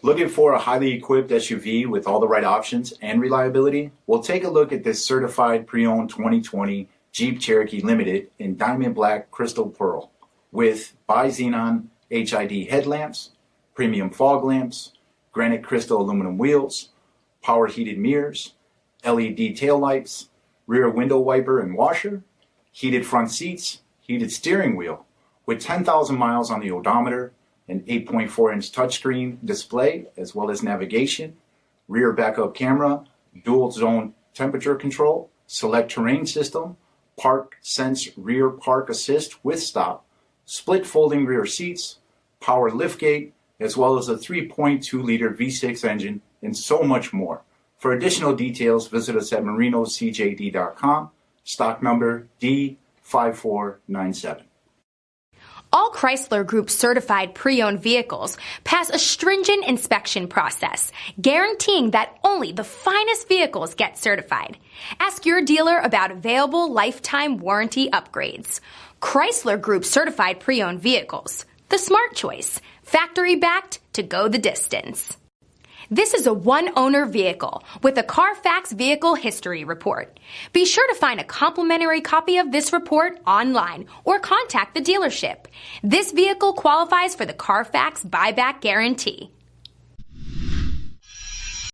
Looking for a highly equipped SUV with all the right options and reliability? Well, take a look at this certified pre-owned 2020 Jeep Cherokee Limited in Diamond Black Crystal Pearl with bi-xenon HID headlamps, premium fog lamps, granite crystal aluminum wheels, power heated mirrors, LED taillights, rear window wiper and washer, heated front seats, heated steering wheel with 10,000 miles on the odometer, an 8.4-inch touchscreen display, as well as navigation, rear backup camera, dual zone temperature control, select terrain system, park sense rear park assist with stop, split folding rear seats, power liftgate, as well as a 3.2-liter V6 engine, and so much more. For additional details, visit us at marinocjd.com, stock number D5497. All Chrysler Group certified pre-owned vehicles pass a stringent inspection process, guaranteeing that only the finest vehicles get certified. Ask your dealer about available lifetime warranty upgrades. Chrysler Group certified pre-owned vehicles, the smart choice, factory backed to go the distance. This is a one-owner vehicle with a CARFAX vehicle history report. Be sure to find a complimentary copy of this report online or contact the dealership. This vehicle qualifies for the CARFAX buyback guarantee.